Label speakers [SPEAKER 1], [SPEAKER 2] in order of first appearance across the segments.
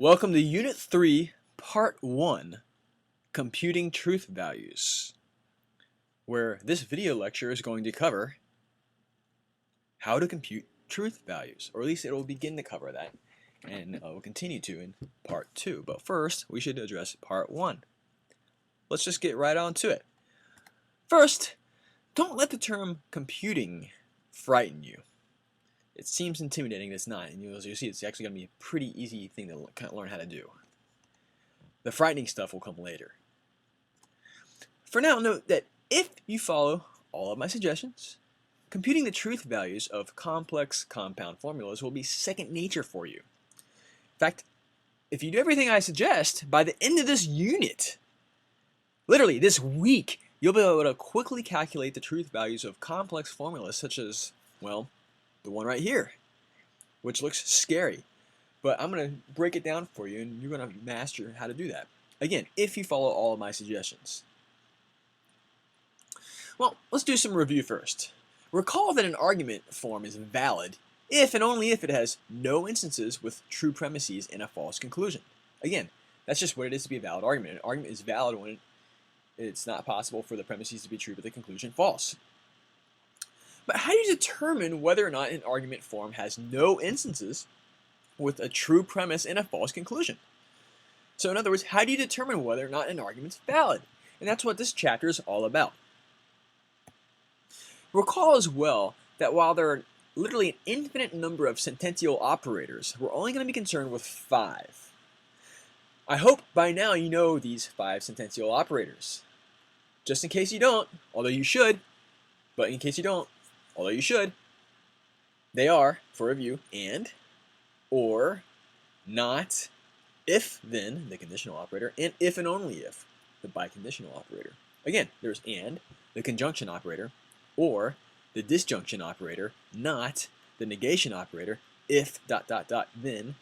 [SPEAKER 1] Welcome to Unit 3, Part 1, Computing Truth Values, where this video lecture is going to cover how to compute truth values, or at least it will begin to cover that, and we'll continue to in Part 2. But first, we should address Part 1. Let's just get right on to it. First, don't let the term computing frighten you. It seems intimidating, it's not, and as you see, it's actually going to be a pretty easy thing to kind of learn how to do. The frightening stuff will come later. For now, note that if you follow all of my suggestions, computing the truth values of complex compound formulas will be second nature for you. In fact, if you do everything I suggest, by the end of this unit, literally this week, you'll be able to quickly calculate the truth values of complex formulas such as, well, the one right here, which looks scary. But I'm going to break it down for you, and you're going to master how to do that. Again, if you follow all of my suggestions. Well, let's do some review first. Recall that an argument form is valid if and only if it has no instances with true premises and a false conclusion. Again, that's just what it is to be a valid argument. An argument is valid when it's not possible for the premises to be true but the conclusion false. But how do you determine whether or not an argument form has no instances with a true premise and a false conclusion? So in other words, how do you determine whether or not an argument is valid? And that's what this chapter is all about. Recall as well that while there are literally an infinite number of sentential operators, we're only going to be concerned with 5. I hope by now you know these 5 sentential operators. Just in case you don't, although you should, but in case you don't, although you should, they are, for review, and, or, not, if, then, the conditional operator, and if and only if, the biconditional operator. Again, there's and, the conjunction operator, or, the disjunction operator, not, the negation operator, if, then,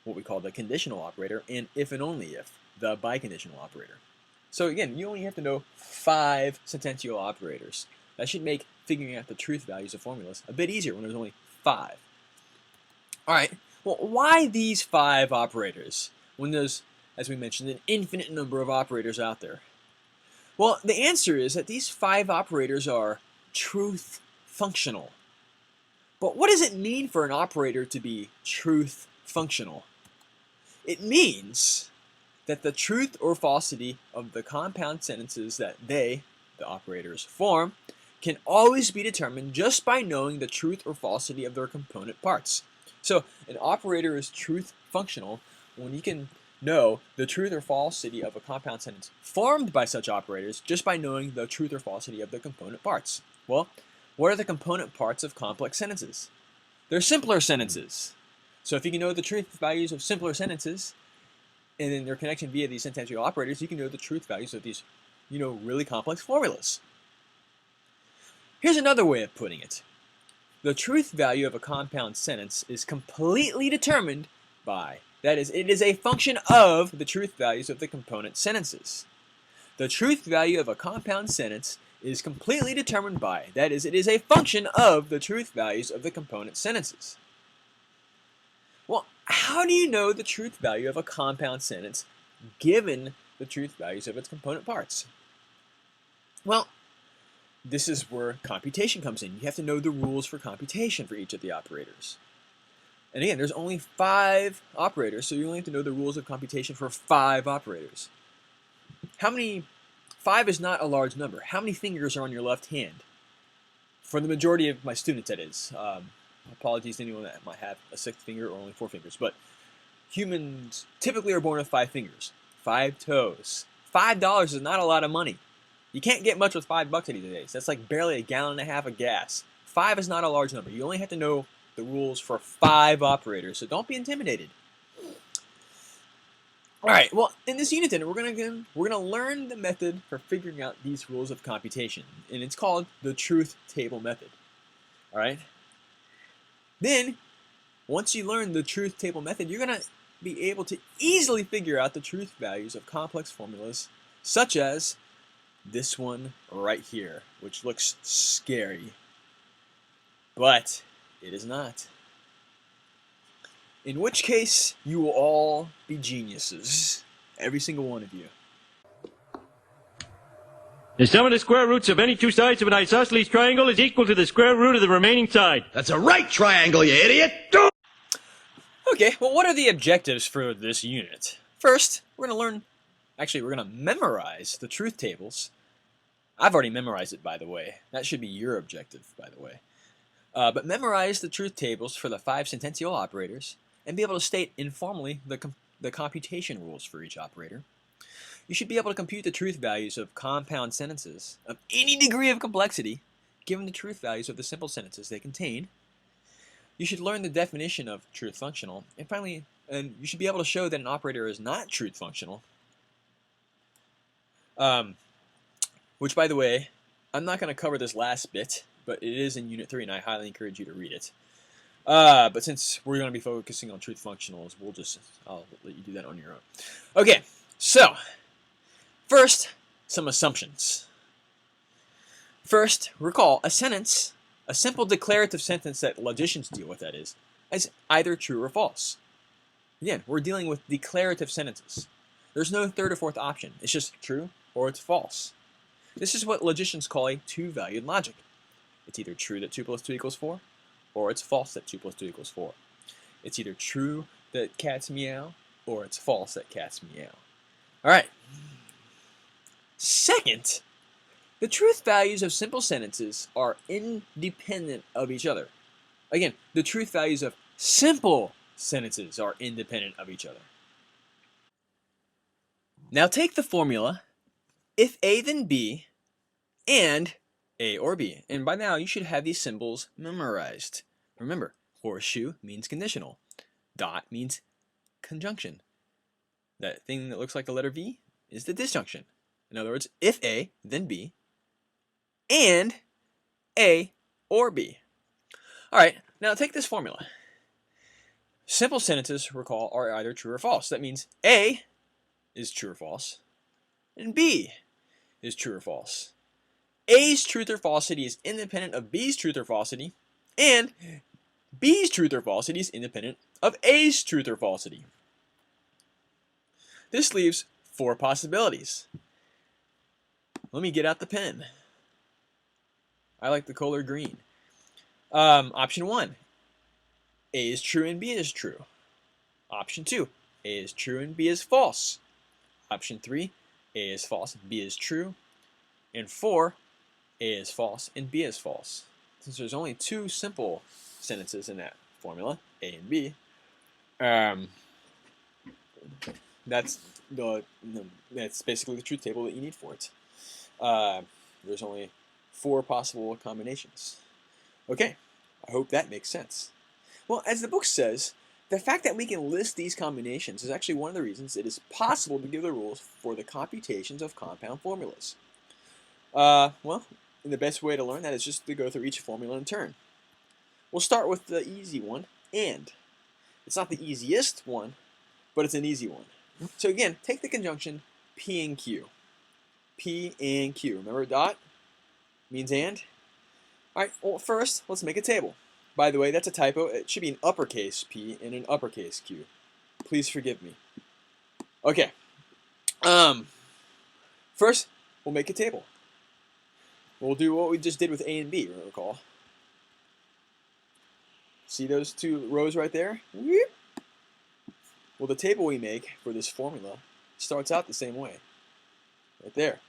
[SPEAKER 1] what we call the conditional operator, and if and only if, the biconditional operator. So again, you only have to know 5 sentential operators. That should make figuring out the truth values of formulas a bit easier when there's only 5. Alright, well, why these 5 operators when there's, as we mentioned, an infinite number of operators out there? Well, the answer is that these 5 operators are truth functional. But what does it mean for an operator to be truth functional? It means that the truth or falsity of the compound sentences that they, the operators, form can always be determined just by knowing the truth or falsity of their component parts. So an operator is truth functional when you can know the truth or falsity of a compound sentence formed by such operators just by knowing the truth or falsity of the component parts. Well, what are the component parts of complex sentences? They're simpler sentences. So if you can know the truth values of simpler sentences and then their connection via these sentential operators, you can know the truth values of these, really complex formulas. Here's another way of putting it. The truth value of a compound sentence is completely determined by, that is, it is a function of the truth values of the component sentences. The truth value of a compound sentence is completely determined by, that is, it is a function of the truth values of the component sentences. Well, how do you know the truth value of a compound sentence given the truth values of its component parts? Well, this is where computation comes in. You have to know the rules for computation for each of the operators. And again, there's only 5 operators, so you only have to know the rules of computation for 5 operators. 5 is not a large number. How many fingers are on your left hand? For the majority of my students, that is. Apologies to anyone that might have a 6th finger or only 4 fingers. But humans typically are born with 5 fingers, 5 toes. $5 is not a lot of money. You can't get much with $5 these days. That's like barely a gallon and a half of gas. 5 is not a large number. You only have to know the rules for 5 operators, so don't be intimidated. Alright, well, in this unit then, we're gonna learn the method for figuring out these rules of computation, and it's called the truth table method. Alright? Then, once you learn the truth table method, you're gonna be able to easily figure out the truth values of complex formulas, such as this one right here, which looks scary, but it is not. In which case, you will all be geniuses. Every single one of you.
[SPEAKER 2] The sum of the square roots of any two sides of an isosceles triangle is equal to the square root of the remaining side.
[SPEAKER 3] That's a right triangle, you idiot!
[SPEAKER 1] Okay, well, what are the objectives for this unit? First, we're going to learn, actually, we're going to memorize the truth tables. I've already memorized it, by the way. That should be your objective, by the way. But memorize the truth tables for the 5 sentential operators and be able to state informally the computation rules for each operator. You should be able to compute the truth values of compound sentences of any degree of complexity, given the truth values of the simple sentences they contain. You should learn the definition of truth functional, and finally, you should be able to show that an operator is not truth functional. Which, by the way, I'm not going to cover this last bit, but it is in Unit 3, and I highly encourage you to read it. But since we're going to be focusing on truth functionals, I'll let you do that on your own. Okay, so first, some assumptions. First, recall a sentence, a simple declarative sentence that logicians deal with, that is either true or false. Again, we're dealing with declarative sentences. There's no third or fourth option. It's just true or it's false. This is what logicians call a two-valued logic. It's either true that 2 plus 2 equals 4, or it's false that 2 plus 2 equals 4. It's either true that cats meow, or it's false that cats meow. All right. Second, the truth values of simple sentences are independent of each other. Again, the truth values of simple sentences are independent of each other. Now take the formula, if A then B, and A or B. And by now you should have these symbols memorized. Remember, horseshoe means conditional. Dot means conjunction. That thing that looks like the letter V is the disjunction. In other words, if A, then B, and A or B. All right, now take this formula. Simple sentences, recall, are either true or false. That means A is true or false, and B is true or false. A's truth or falsity is independent of B's truth or falsity, and B's truth or falsity is independent of A's truth or falsity. This leaves 4 possibilities. Let me get out the pen. I like the color green. Option 1, A is true and B is true. Option 2, A is true and B is false. Option 3, A is false and B is true. And 4, A is false and B is false. Since there's only 2 simple sentences in that formula, A and B, that's basically the truth table that you need for it. There's only 4 possible combinations. Okay, I hope that makes sense. Well, as the book says, the fact that we can list these combinations is actually one of the reasons it is possible to give the rules for the computations of compound formulas. Well, the best way to learn that is just to go through each formula in turn. We'll start with the easy one, and. It's not the easiest one, but it's an easy one. So again, take the conjunction P and Q. P and Q. Remember dot means and? Alright, well first, let's make a table. By the way, that's a typo. It should be an uppercase P and an uppercase Q. Please forgive me. Okay. First, we'll make a table. We'll do what we just did with A and B, recall. See those 2 rows right there? Well, the table we make for this formula starts out the same way. Right there.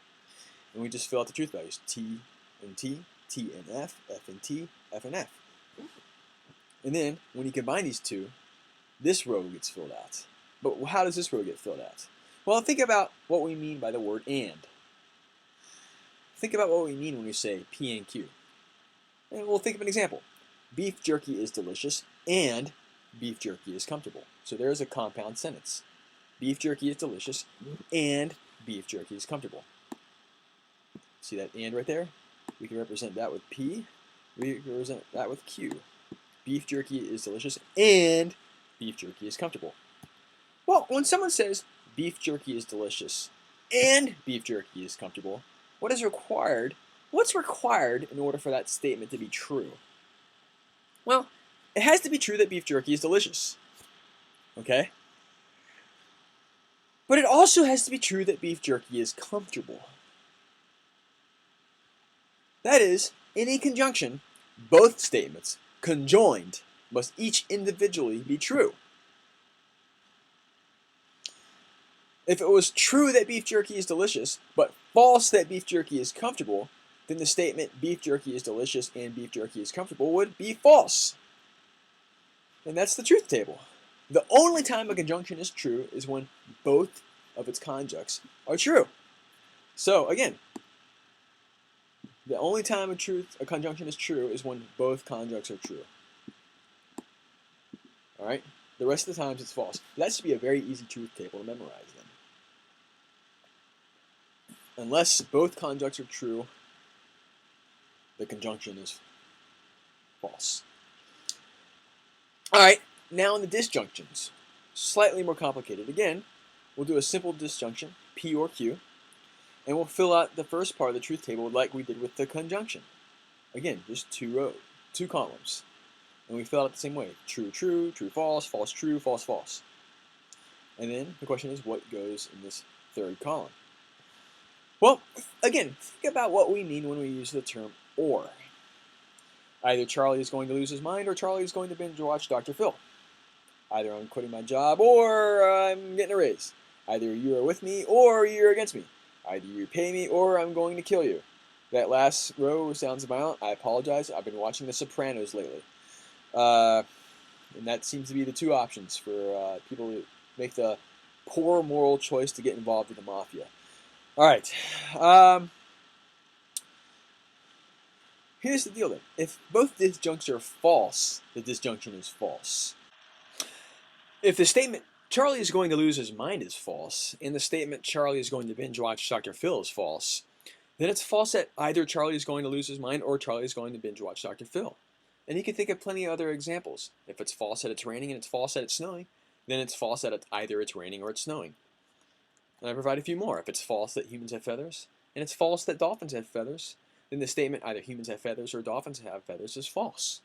[SPEAKER 1] And we just fill out the truth values. T and T, T and F and T, F and F. And then, when you combine these 2, this row gets filled out. But how does this row get filled out? Well, think about what we mean by the word and. Think about what we mean when we say P and Q. And we'll think of an example. Beef jerky is delicious and beef jerky is comfortable. So there's a compound sentence. Beef jerky is delicious and beef jerky is comfortable. See that and right there? We can represent that with P. We can represent that with Q. Beef jerky is delicious and beef jerky is comfortable. Well, when someone says beef jerky is delicious and beef jerky is comfortable, what is required? What's required in order for that statement to be true? Well, it has to be true that beef jerky is delicious. Okay? But it also has to be true that beef jerky is comfortable. That is, in a conjunction, both statements, conjoined, must each individually be true. If it was true that beef jerky is delicious, but false that beef jerky is comfortable, then the statement beef jerky is delicious and beef jerky is comfortable would be false. And that's the truth table. The only time a conjunction is true is when both of its conjuncts are true. So again, the only time a conjunction is true is when both conjuncts are true. Alright? The rest of the times it's false. That should be a very easy truth table to memorize then. Unless both conjuncts are true, the conjunction is false. Alright, now in the disjunctions. Slightly more complicated. Again, we'll do a simple disjunction, P or Q, and we'll fill out the first part of the truth table like we did with the conjunction. Again, just two columns. And we fill out the same way. True, true, true, false, false, true, false, false. And then the question is, what goes in this third column? Well, again, think about what we mean when we use the term or. Either Charlie is going to lose his mind or Charlie is going to binge watch Dr. Phil. Either I'm quitting my job or I'm getting a raise. Either you are with me or you're against me. Either you repay me or I'm going to kill you. That last row sounds violent. I apologize. I've been watching The Sopranos lately. And that seems to be the two options for people who make the poor moral choice to get involved with the mafia. All right. Here's the deal then. If both disjuncts are false, the disjunction is false. If the statement Charlie is going to lose his mind is false, and the statement Charlie is going to binge watch Dr. Phil is false, then it's false that either Charlie is going to lose his mind or Charlie is going to binge watch Dr. Phil. And you can think of plenty of other examples. If it's false that it's raining and it's false that it's snowing, then it's false that either it's raining or it's snowing. And I provide a few more. If it's false that humans have feathers, and it's false that dolphins have feathers, then the statement either humans have feathers or dolphins have feathers is false.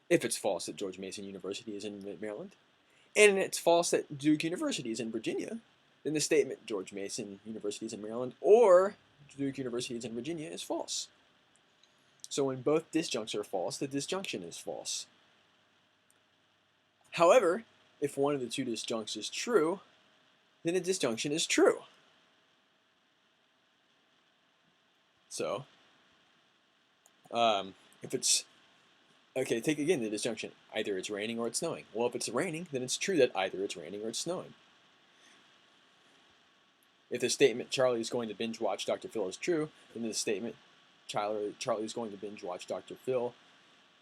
[SPEAKER 1] If it's false that George Mason University is in Maryland, and it's false that Duke University is in Virginia, then the statement George Mason University is in Maryland or Duke University is in Virginia is false. So when both disjuncts are false, the disjunction is false. However, if one of the two disjuncts is true, then the disjunction is true. So, if it's, okay, take again the disjunction. Either it's raining or it's snowing. Well, if it's raining, then it's true that either it's raining or it's snowing. If the statement Charlie is going to binge watch Dr. Phil is true, then the statement Charlie is going to binge watch Dr. Phil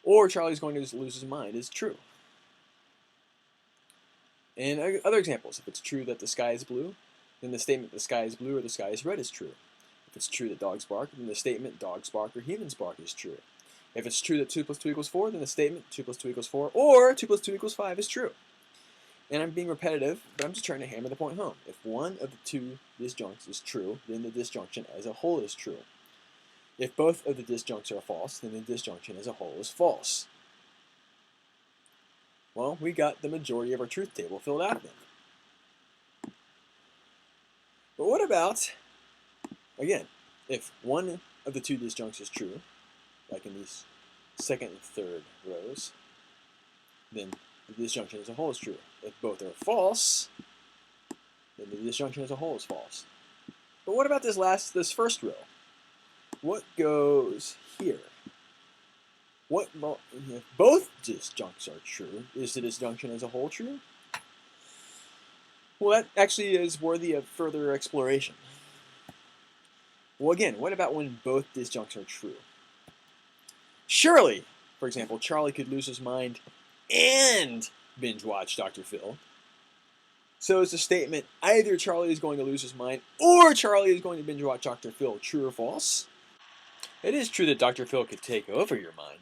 [SPEAKER 1] or Charlie is going to lose his mind is true. And other examples, if it's true that the sky is blue, then the statement the sky is blue or the sky is red is true. If it's true that dogs bark, then the statement dogs bark or humans bark is true. If it's true that 2 + 2 = 4, then the statement 2 + 2 = 4 or 2 + 2 = 5 is true. And I'm being repetitive, but I'm just trying to hammer the point home. If one of the two disjuncts is true, then the disjunction as a whole is true. If both of the disjuncts are false, then the disjunction as a whole is false. Well, we got the majority of our truth table filled out then. But what about, again, if one of the two disjuncts is true, like in these second and third rows, then the disjunction as a whole is true. If both are false, then the disjunction as a whole is false. But what about this first row? What goes here? If both disjuncts are true, is the disjunction as a whole true? Well, that actually is worthy of further exploration. Well, again, what about when both disjuncts are true? Surely, for example, Charlie could lose his mind and binge watch Dr. Phil. So is the statement either Charlie is going to lose his mind or Charlie is going to binge watch Dr. Phil true or false? It is true that Dr. Phil could take over your mind.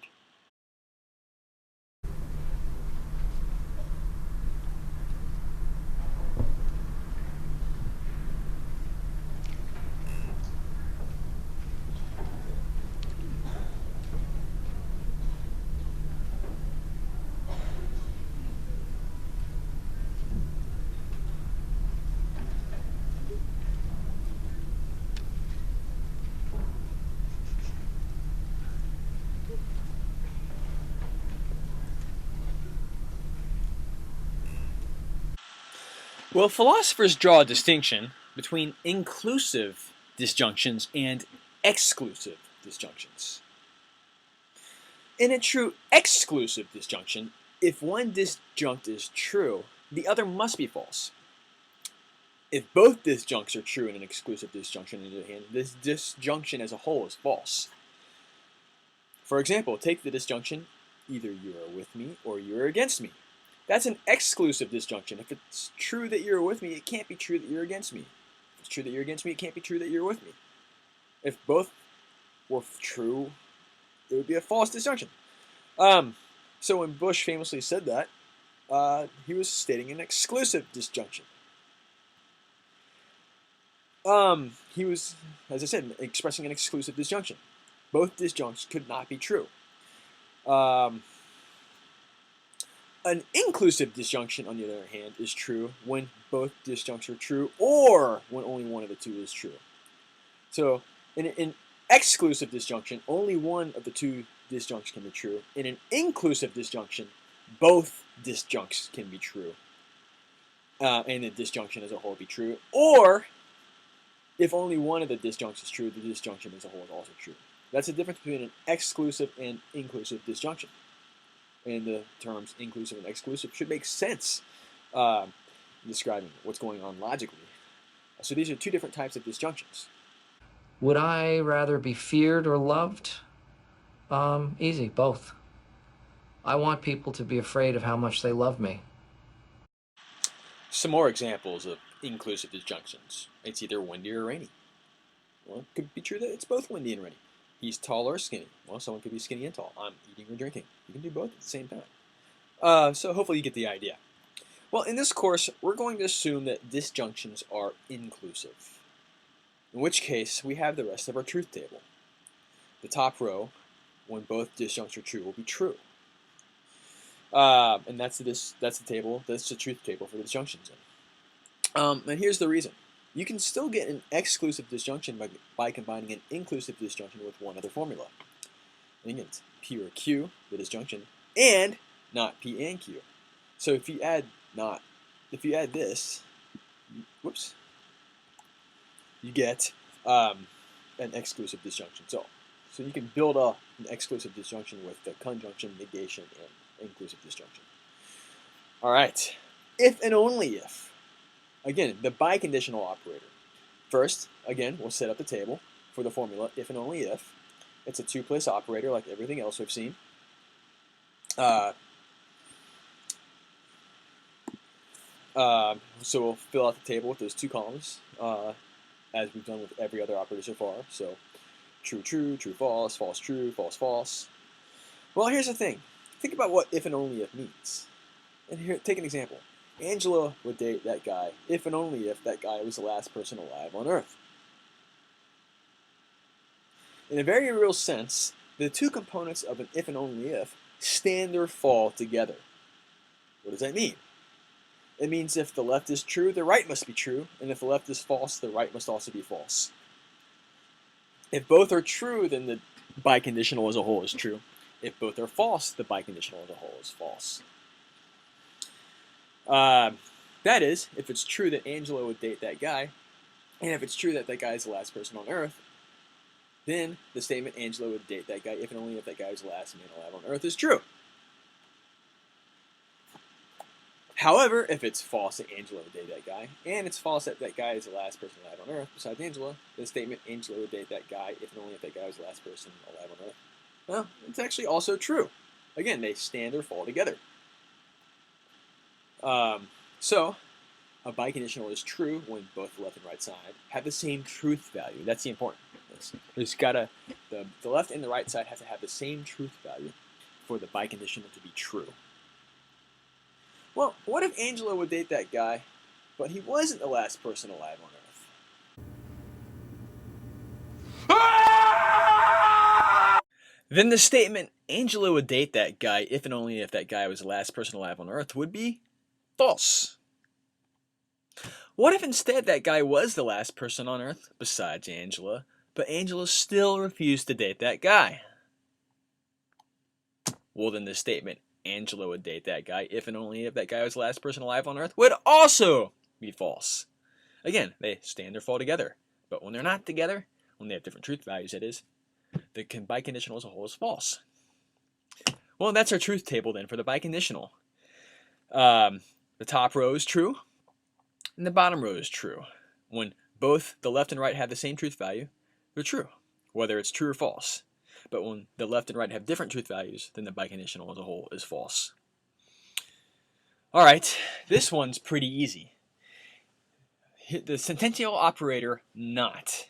[SPEAKER 1] Well, philosophers draw a distinction between inclusive disjunctions and exclusive disjunctions. In a true exclusive disjunction, if one disjunct is true, the other must be false. If both disjuncts are true in an exclusive disjunction, on the other hand, this disjunction as a whole is false. For example, take the disjunction, either you are with me or you are against me. That's an exclusive disjunction. If it's true that you're with me, it can't be true that you're against me. If it's true that you're against me, it can't be true that you're with me. If both were true, it would be a false disjunction. So when Bush famously said that, he was stating an exclusive disjunction. He was, as I said, expressing an exclusive disjunction. Both disjuncts could not be true. An inclusive disjunction, on the other hand, is true when both disjuncts are true or when only one of the two is true. So in an exclusive disjunction, only one of the two disjuncts can be true. In an inclusive disjunction, both disjuncts can be true. And the disjunction as a whole be true. Or, if only one of the disjuncts is true, the disjunction as a whole is also true. That's the difference between an exclusive and inclusive disjunction. And the terms inclusive and exclusive should make sense describing what's going on logically. So these are two different types of disjunctions.
[SPEAKER 4] Would I rather be feared or loved? Easy, both. I want people to be afraid of how much they love me.
[SPEAKER 1] Some more examples of inclusive disjunctions. It's either windy or rainy. Well, it could be true that it's both windy and rainy. He's tall or skinny. Well, someone could be skinny and tall. I'm eating or drinking. You can do both at the same time. So hopefully you get the idea. Well, in this course, we're going to assume that disjunctions are inclusive. In which case, we have the rest of our truth table. The top row, when both disjuncts are true, will be true. And that's the table. That's the truth table for the disjunctions. And here's the reason. You can still get an exclusive disjunction by combining an inclusive disjunction with one other formula. And again, it's P or Q, the disjunction, and not P and Q. So if you add this, whoops, you get an exclusive disjunction. So you can build up an exclusive disjunction with the conjunction, negation, and inclusive disjunction. All right, if and only if. Again, the biconditional operator. First, again, we'll set up the table for the formula if and only if. It's a two-place operator like everything else we've seen. So we'll fill out the table with those two columns, as we've done with every other operator so far. So true, true, true, false, false, true, false, false. Well, here's the thing. Think about what if and only if means. And here, take an example. Angela would date that guy if and only if that guy was the last person alive on Earth. In a very real sense, the two components of an if and only if stand or fall together. What does that mean? It means if the left is true, the right must be true, and if the left is false, the right must also be false. If both are true, then the biconditional as a whole is true. If both are false, the biconditional as a whole is false. That is, if it's true that Angela would date that guy, and if it's true that that guy is the last person on Earth, then the statement Angela would date that guy if and only if that guy was the last man alive on Earth is true. However, if it's false that Angela would date that guy, and it's false that that guy is the last person alive on Earth besides Angela, the statement Angela would date that guy if and only if that guy was the last person alive on Earth, well, it's actually also true. Again, they stand or fall together. So, a biconditional is true when both the left and right side have the same truth value. That's the important thing. There's gotta, the left and the right side have to have the same truth value for the biconditional to be true. Well, what if Angela would date that guy, but he wasn't the last person alive on Earth? Then the statement Angela would date that guy if and only if that guy was the last person alive on Earth would be false. What if instead that guy was the last person on Earth besides Angela, but Angela still refused to date that guy? Well, then the statement Angela would date that guy if and only if that guy was the last person alive on Earth would also be false. Again, they stand or fall together. But when they're not together, when they have different truth values, that is, the biconditional as a whole is false. Well, that's our truth table then for the biconditional. The top row is true, and the bottom row is true. When both the left and right have the same truth value, they're true, whether it's true or false. But when the left and right have different truth values, then the biconditional as a whole is false. All right, this one's pretty easy. The sentential operator not.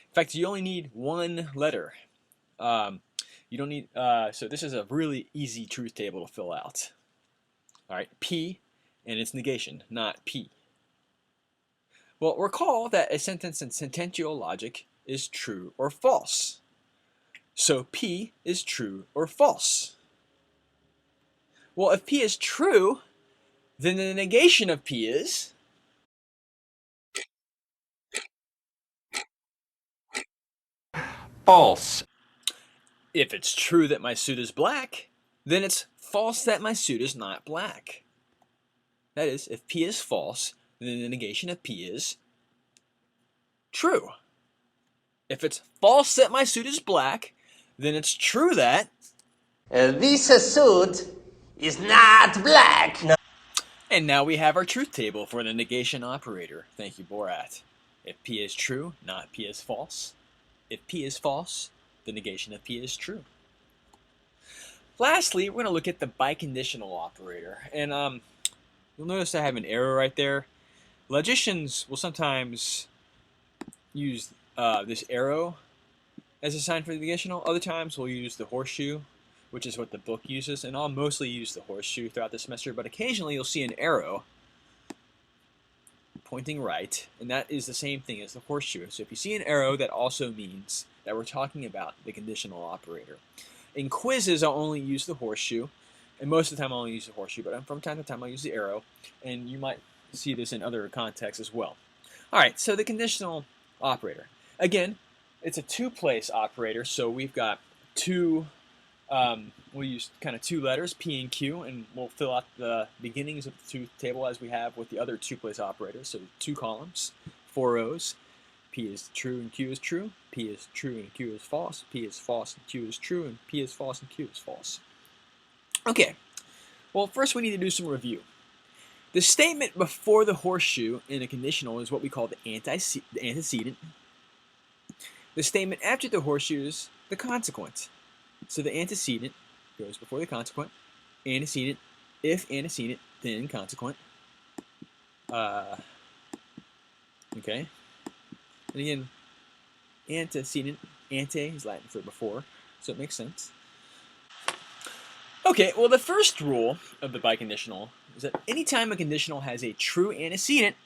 [SPEAKER 1] In fact, you only need one letter. You don't need, so this is a really easy truth table to fill out. All right, P and its negation, not P. Well, recall that a sentence in sentential logic is true or false. So P is true or false. Well, if P is true, then the negation of P is
[SPEAKER 2] False.
[SPEAKER 1] if it's true that my suit is black, then it's false that my suit is not black. That is, if P is false, then the negation of P is true. If it's false that my suit is black, then it's true that
[SPEAKER 5] This suit is not black. No.
[SPEAKER 1] And now we have our truth table for the negation operator. Thank you, Borat. If P is true, not P is false. If P is false, the negation of P is true. Lastly, we're going to look at the biconditional operator. And you'll notice I have an arrow right there. Logicians will sometimes use this arrow as a sign for the conditional. Other times we'll use the horseshoe, which is what the book uses, and I'll mostly use the horseshoe throughout the semester, but occasionally you'll see an arrow pointing right, and that is the same thing as the horseshoe. So if you see an arrow, that also means that we're talking about the conditional operator. In quizzes, I'll only use the horseshoe, and most of the time I'll only use the horseshoe, but from time to time I'll use the arrow, and you might see this in other contexts as well. Alright, so the conditional operator. Again, it's a two-place operator, so we've got two, we'll use kind of two letters, P and Q, and we'll fill out the beginnings of the truth table as we have with the other two-place operators. So two columns, 4 rows. P is true and Q is true. P is true and Q is false. P is false and Q is true. And P is false and Q is false. Okay, well, first we need to do some review. The statement before the horseshoe in a conditional is what we call the antecedent. The statement after the horseshoe is the consequent. So the antecedent goes before the consequent. Antecedent, if antecedent, then consequent. Okay. And again, antecedent, ante is Latin for before, so it makes sense. Okay, well, the first rule of the biconditional is that anytime a conditional has a true antecedent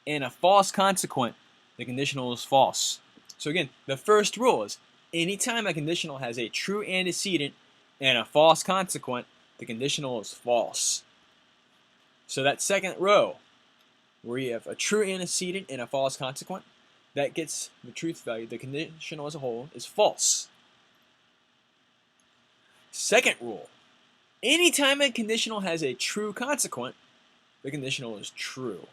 [SPEAKER 1] and a false consequent, the conditional is false. So again, the first rule is anytime a conditional has a true antecedent and a false consequent, the conditional is false. So that second row, where you have a true antecedent and a false consequent, that gets the truth value. The conditional as a whole is false. Second rule, anytime a conditional has a true consequent, the conditional is true.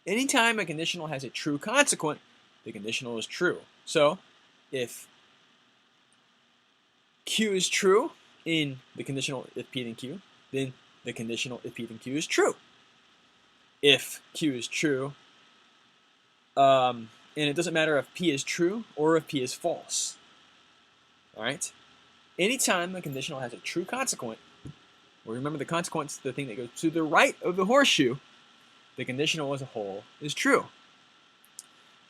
[SPEAKER 1] Anytime a conditional has a true consequent, the conditional is true. So, if Q is true in the conditional if P then Q, then the conditional if P then Q is true. If Q is true, and it doesn't matter if P is true or if P is false. Alright? Anytime a conditional has a true consequent, well, remember the consequent is the thing that goes to the right of the horseshoe, the conditional as a whole is true.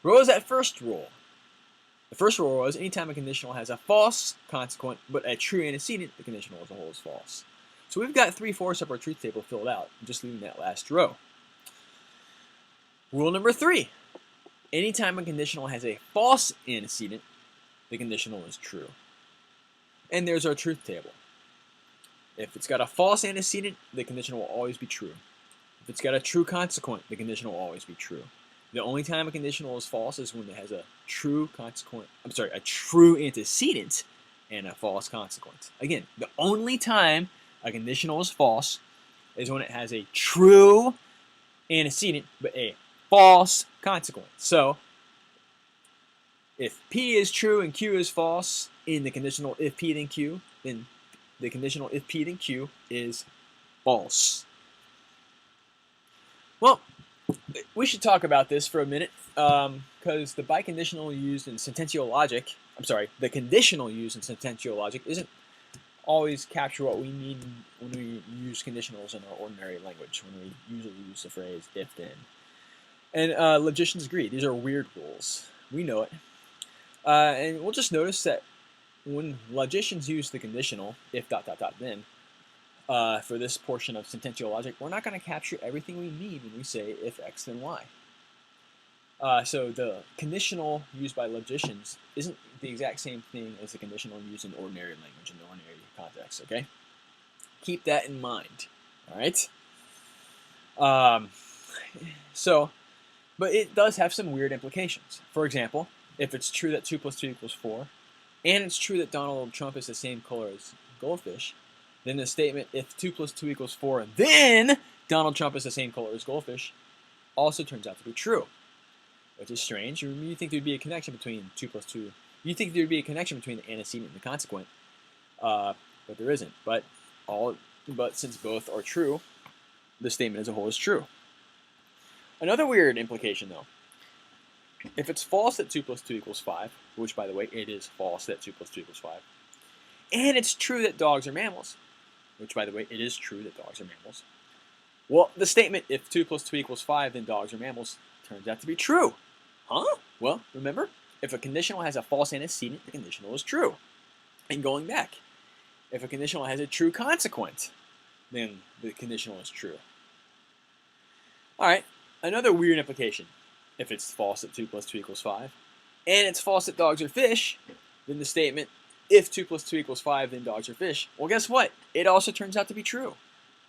[SPEAKER 1] What was that first rule? The first rule was anytime a conditional has a false consequent but a true antecedent, the conditional as a whole is false. So we've got 3/4 of our truth table filled out, just leaving that last row. Rule number 3. Anytime a conditional has a false antecedent, the conditional is true. And there's our truth table. If it's got a false antecedent, the conditional will always be true. If it's got a true consequent, the conditional will always be true. The only time a conditional is false is when it has a true a true antecedent and a false consequent. Again, the only time a conditional is false is when it has a true antecedent, but a false consequent. So if P is true and Q is false in the conditional if P then Q, then the conditional if P then Q is false. Well, we should talk about this for a minute, because the biconditional used in sentential logic, the conditional used in sentential logic isn't always capture what we mean when we use conditionals in our ordinary language, when we usually use the phrase if then. And logicians agree, these are weird rules. We know it. And we'll just notice that when logicians use the conditional if ... then, for this portion of sentential logic, we're not going to capture everything we need when we say if X then Y. So the conditional used by logicians isn't the exact same thing as the conditional used in ordinary language, in the ordinary context, okay? Keep that in mind, all right? But it does have some weird implications. For example, if it's true that 2 plus 2 equals 4, and it's true that Donald Trump is the same color as goldfish, then the statement, if 2 plus 2 equals 4, then Donald Trump is the same color as goldfish, also turns out to be true. Which is strange. You think there'd be a connection between 2 plus 2. You think there'd be a connection between the antecedent and the consequent, but there isn't. But since both are true, the statement as a whole is true. Another weird implication, though. If it's false that 2 plus 2 equals 5, which, by the way, it is false that 2 plus 2 equals 5, and it's true that dogs are mammals, which, by the way, it is true that dogs are mammals, well, the statement, if 2 plus 2 equals 5, then dogs are mammals, turns out to be true. Huh? Well, remember, if a conditional has a false antecedent, the conditional is true. And going back, if a conditional has a true consequent, then the conditional is true. All right, another weird implication. If it's false that 2 plus 2 equals 5, and it's false that dogs are fish, then the statement, if 2 plus 2 equals 5, then dogs are fish. Well, guess what? It also turns out to be true.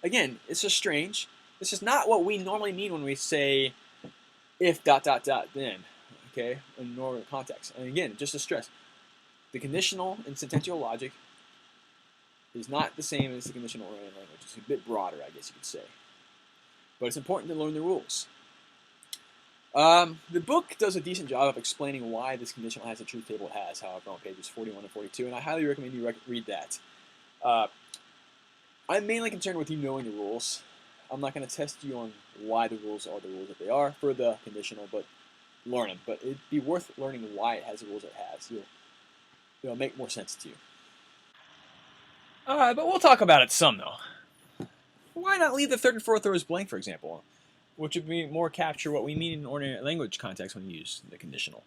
[SPEAKER 1] Again, it's just strange. This is not what we normally mean when we say if ... then, okay, in normal context. And again, just to stress, the conditional in sentential logic is not the same as the conditional in language. It's a bit broader, I guess you could say. But it's important to learn the rules. The book does a decent job of explaining why this conditional has the truth table it has, however, on pages 41 and 42, and I highly recommend you read that. I'm mainly concerned with you knowing the rules. I'm not going to test you on why the rules are the rules that they are for the conditional, but learn them. But it'd be worth learning why it has the rules it has. It'll make more sense to you. But we'll talk about it some, though. Why not leave the third and fourth rows blank, for example, which would be more capture what we mean in ordinary language context when we use the conditional.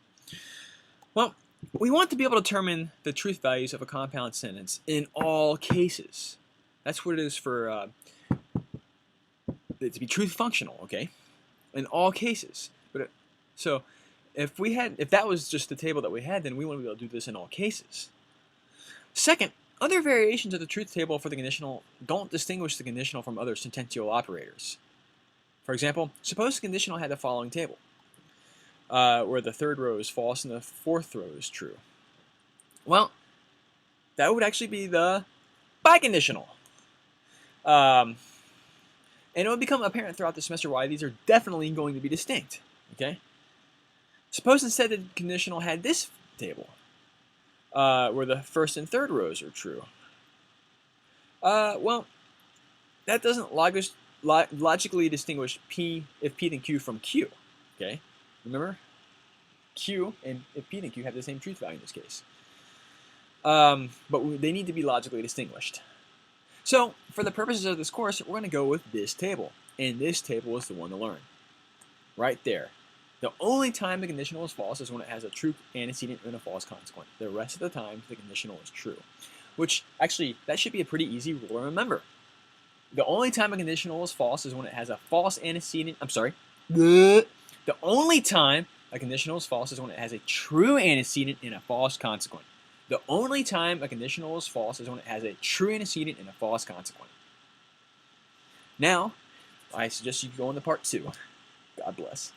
[SPEAKER 1] Well, we want to be able to determine the truth values of a compound sentence in all cases. That's what it is for it to be truth functional, okay? In all cases. So if that was just the table that we had, then we want to be able to do this in all cases. Second, other variations of the truth table for the conditional don't distinguish the conditional from other sentential operators. For example, suppose the conditional had the following table, where the third row is false and the fourth row is true. Well, that would actually be the biconditional. And it will become apparent throughout the semester why these are definitely going to be distinct. Okay? Suppose instead the conditional had this table, where the first and third rows are true. Well, that doesn't logically distinguish P if P then Q from Q. Okay? Remember? Q and if P then Q have the same truth value in this case. But they need to be logically distinguished. So, for the purposes of this course, we're going to go with this table. And this table is the one to learn. Right there. The only time the conditional is false is when it has a true antecedent and a false consequent. The rest of the time, the conditional is true. Which, actually, that should be a pretty easy rule to remember. The only time a conditional is false is when it has a false antecedent. The only time a conditional is false is when it has a true antecedent and a false consequent. The only time a conditional is false is when it has a true antecedent and a false consequent. Now, I suggest you go on to part 2. God bless.